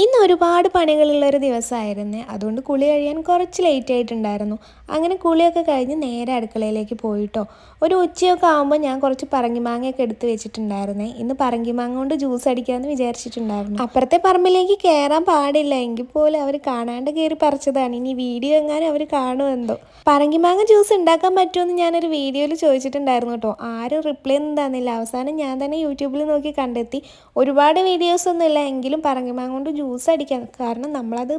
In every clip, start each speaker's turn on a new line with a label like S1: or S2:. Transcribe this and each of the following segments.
S1: ഇന്ന് ഒരുപാട് പണികളുള്ളൊരു ദിവസമായിരുന്നേ. അതുകൊണ്ട് കുളി കഴിയാൻ കുറച്ച് ലേറ്റ് ആയിട്ടുണ്ടായിരുന്നു. അങ്ങനെ കുളിയൊക്കെ കഴിഞ്ഞ് നേരെ അടുക്കളയിലേക്ക് പോയിട്ടോ. ഒരു ഉച്ചയൊക്കെ ആകുമ്പോൾ ഞാൻ കുറച്ച് പറങ്കിമാങ്ങയൊക്കെ എടുത്ത് വെച്ചിട്ടുണ്ടായിരുന്നേ. ഇന്ന് പറങ്കിമാങ്ങ കൊണ്ട് ജ്യൂസ് അടിക്കാമെന്ന് വിചാരിച്ചിട്ടുണ്ടായിരുന്നു. അപ്പുറത്തെ പറമ്പിലേക്ക് കയറാൻ പാടില്ല, എങ്കിൽ പോലും അവർ കാണാണ്ട് കയറി പറിച്ചതാണ്. ഇനി വീഡിയോ എങ്ങാനും അവർ കാണുമെന്തോ. പറങ്കിമാങ്ങ ജ്യൂസ് ഉണ്ടാക്കാൻ പറ്റുമെന്ന് ഞാനൊരു വീഡിയോയിൽ ചോദിച്ചിട്ടുണ്ടായിരുന്നു കേട്ടോ. ആരും റിപ്ലൈ ഒന്നും തന്നില്ല. അവസാനം ഞാൻ തന്നെ യൂട്യൂബിൽ നോക്കി കണ്ടെത്തി. ഒരുപാട് വീഡിയോസൊന്നുമില്ല, എങ്കിലും പറങ്കിമാങ്ങ കൊണ്ട് ജ്യൂസ് അടിക്കാം. കാരണം നമ്മളത്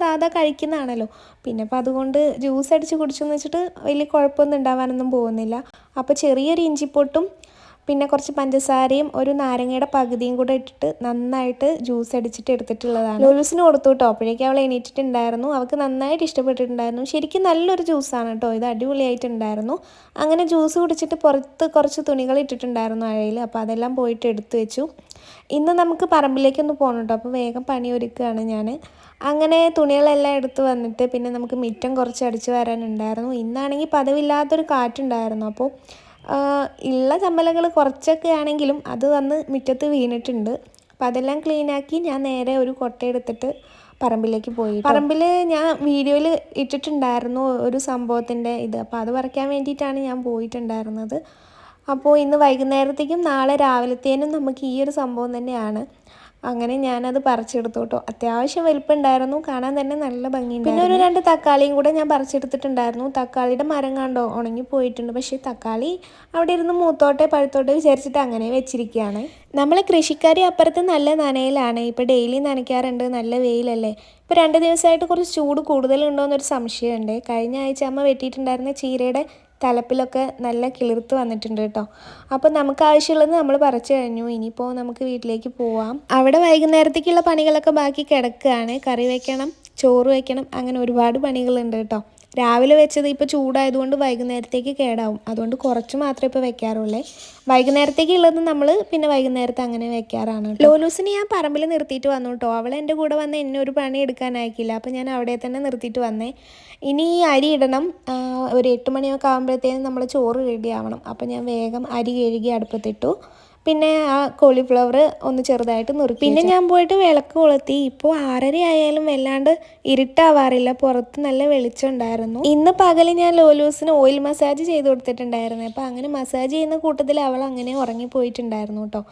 S1: സാധാ കഴിക്കുന്നതാണല്ലോ. പിന്നെ അപ്പോൾ അതുകൊണ്ട് ജ്യൂസ് അടിച്ച് കുടിച്ചെന്ന് വെച്ചിട്ട് വലിയ കുഴപ്പമൊന്നും ഉണ്ടാവാനൊന്നും പോകുന്നില്ല. അപ്പോൾ ചെറിയൊരു ഇഞ്ചിപ്പൊട്ടും പിന്നെ കുറച്ച് പഞ്ചസാരയും ഒരു നാരങ്ങയുടെ പകുതിയും കൂടെ ഇട്ടിട്ട് നന്നായിട്ട് ജ്യൂസ് അടിച്ചിട്ട് എടുത്തിട്ടുള്ളതാണ്. ലൂലൂസിന് കൊടുത്തു കേട്ടോ. അപ്പോഴേക്കും അവൾ എണീറ്റിട്ടുണ്ടായിരുന്നു. അവൾക്ക് നന്നായിട്ട് ഇഷ്ടപ്പെട്ടിട്ടുണ്ടായിരുന്നു. ശരിക്കും നല്ലൊരു ജ്യൂസാണ് കേട്ടോ, ഇത് അടിപൊളിയായിട്ടുണ്ടായിരുന്നു. അങ്ങനെ ജ്യൂസ് കുടിച്ചിട്ട് പുറത്ത് കുറച്ച് തുണികൾ ഇട്ടിട്ടുണ്ടായിരുന്നു അഴയിൽ. അപ്പോൾ അതെല്ലാം പോയിട്ട് എടുത്തു വെച്ചു. ഇന്ന് നമുക്ക് പറമ്പിലേക്കൊന്ന് പോകണം കേട്ടോ. അപ്പോൾ വേഗം പണി ഒരുക്കുകയാണ് ഞാൻ. അങ്ങനെ തുണികളെല്ലാം എടുത്ത് വന്നിട്ട് പിന്നെ നമുക്ക് മുറ്റം കുറച്ച് അടിച്ചു വരാനുണ്ടായിരുന്നു. ഇന്നാണെങ്കിൽ പതിവില്ലാത്തൊരു കാറ്റുണ്ടായിരുന്നു. അപ്പോൾ ഉള്ള ചമ്മലകൾ കുറച്ചൊക്കെ ആണെങ്കിലും അത് വന്ന് മുറ്റത്ത് വീണിട്ടുണ്ട്. അപ്പം അതെല്ലാം ക്ലീനാക്കി ഞാൻ നേരെ ഒരു കൊട്ടയെടുത്തിട്ട് പറമ്പിലേക്ക് പോയി. പറമ്പിൽ ഞാൻ വീഡിയോയിൽ ഇട്ടിട്ടുണ്ടായിരുന്നു ഒരു സംഭവത്തിൻ്റെ ഇത്. അപ്പോൾ അത് പറിക്കാൻ വേണ്ടിയിട്ടാണ് ഞാൻ പോയിട്ടുണ്ടായിരുന്നത്. അപ്പോൾ ഇന്ന് വൈകുന്നേരത്തേക്കും നാളെ രാവിലത്തേനും നമുക്ക് ഈ ഒരു സംഭവം തന്നെയാണ്. അങ്ങനെ ഞാനത് പറിച്ചെടുത്തു കേട്ടോ. അത്യാവശ്യം വലിപ്പമുണ്ടായിരുന്നു, കാണാൻ തന്നെ നല്ല ഭംഗിയുണ്ട്. പിന്നെ ഒരു 2 തക്കാളിയും കൂടെ ഞാൻ പറിച്ചെടുത്തിട്ടുണ്ടായിരുന്നു. തക്കാളിയുടെ മരം കണ്ടോ ഉണങ്ങി പോയിട്ടുണ്ട്. പക്ഷേ തക്കാളി അവിടെ ഇരുന്ന് മൂത്തോട്ടെ പഴുത്തോട്ടെ വിചാരിച്ചിട്ട് അങ്ങനെ വെച്ചിരിക്കുകയാണ്. നമ്മളെ കൃഷിക്കാരി അപ്പുറത്ത് നല്ല നനയിലാണ്. ഇപ്പോൾ ഡെയിലി നനയ്ക്കാറുണ്ട്, നല്ല വെയിലല്ലേ. ഇപ്പോൾ 2 ദിവസമായിട്ട് കുറച്ച് ചൂട് കൂടുതലുണ്ടോ എന്നൊരു സംശയമുണ്ട്. കഴിഞ്ഞ ആഴ്ച അമ്മ വെട്ടിയിട്ടുണ്ടായിരുന്ന ചീരയുടെ തലപ്പിലൊക്കെ നല്ല കിളിർത്ത് വന്നിട്ടുണ്ട് കേട്ടോ. അപ്പോൾ നമുക്ക് ആവശ്യമുള്ളത് നമ്മൾ പറിച്ചു കഴിഞ്ഞു. ഇനിയിപ്പോൾ നമുക്ക് വീട്ടിലേക്ക് പോവാം. അവിടെ വൈകുന്നേരത്തേക്കുള്ള പണികളൊക്കെ ബാക്കി കിടക്കുകയാണ്. കറി വയ്ക്കണം, ചോറ് വയ്ക്കണം, അങ്ങനെ ഒരുപാട് പണികളുണ്ട് കേട്ടോ. രാവിലെ വെച്ചത് ഇപ്പോൾ ചൂടായതുകൊണ്ട് വൈകുന്നേരത്തേക്ക് കേടാവും. അതുകൊണ്ട് കുറച്ച് മാത്രമേ ഇപ്പോൾ വെക്കാറുള്ളേ. വൈകുന്നേരത്തേക്ക് ഉള്ളത് നമ്മൾ പിന്നെ വൈകുന്നേരത്തെ അങ്ങനെ വെക്കാറാണ്. ലോലൂസിനെ ഞാൻ പറമ്പിൽ നിർത്തിയിട്ട് വന്നു കേട്ടോ. അവൾ എൻ്റെ കൂടെ വന്ന് എന്നെ ഒരു പണി എടുക്കാനായിക്കില്ല. അപ്പോൾ ഞാൻ അവിടെ തന്നെ നിർത്തിയിട്ട് വന്നേ. ഇനി ഈ അരി ഇടണം. ഒരു 8 മണിയൊക്കെ ആകുമ്പോഴത്തേനും നമ്മൾ ചോറ് റെഡി ആവണം. അപ്പോൾ ഞാൻ വേഗം അരി കഴുകി അടുപ്പത്തിട്ടു. പിന്നെ ആ കോളിഫ്ലവർ ഒന്ന് ചെറുതായിട്ട് നുറുക്കി. പിന്നെ ഞാൻ പോയിട്ട് വിളക്ക് കൊളുത്തി. ഇപ്പോൾ 6:30 ആയാലും വല്ലാണ്ട് ഇരുട്ടാവാറില്ല, പുറത്ത് നല്ല വെളിച്ചം ഉണ്ടായിരുന്നു. ഇന്ന് പകൽ ഞാൻ ലോലൂസിന് ഓയിൽ മസാജ് ചെയ്ത് കൊടുത്തിട്ടുണ്ടായിരുന്നു. അപ്പോൾ അങ്ങനെ മസാജ് ചെയ്യുന്ന കൂട്ടത്തിൽ അവൾ അങ്ങനെ ഉറങ്ങിപ്പോയിട്ടുണ്ടായിരുന്നു കേട്ടോ.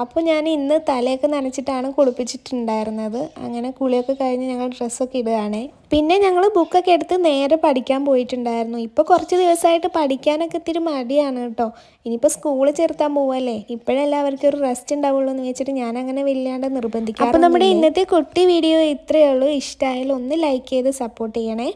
S1: അപ്പോൾ ഞാൻ ഇന്ന് തലയൊക്കെ നനച്ചിട്ടാണ് കുളിപ്പിച്ചിട്ടുണ്ടായിരുന്നത്. അങ്ങനെ കുളിയൊക്കെ കഴിഞ്ഞ് ഞങ്ങൾ ഡ്രസ്സൊക്കെ ഇടുകയാണേ. പിന്നെ ഞങ്ങൾ ബുക്കൊക്കെ എടുത്ത് നേരെ പഠിക്കാൻ പോയിട്ടുണ്ടായിരുന്നു. ഇപ്പോൾ കുറച്ച് ദിവസമായിട്ട് പഠിക്കാനൊക്കെ ഇത്തിരി മടിയാണ് കേട്ടോ. ഇനിയിപ്പോൾ സ്കൂളിൽ ചേർത്താൻ പോവല്ലേ, ഇപ്പോഴല്ലേ അവർക്ക് ഒരു റെസ്റ്റ് ഉണ്ടാവുള്ളൂ എന്ന് വെച്ചിട്ട് ഞാൻ അങ്ങനെ വല്ലാണ്ട് നിർബന്ധിക്കാം. അപ്പോൾ നമ്മുടെ ഇന്നത്തെ കുട്ടി വീഡിയോ ഇത്രയേ ഉള്ളൂ. ഇഷ്ടമായാലും ഒന്ന് ലൈക്ക് ചെയ്ത് സപ്പോർട്ട് ചെയ്യണേ.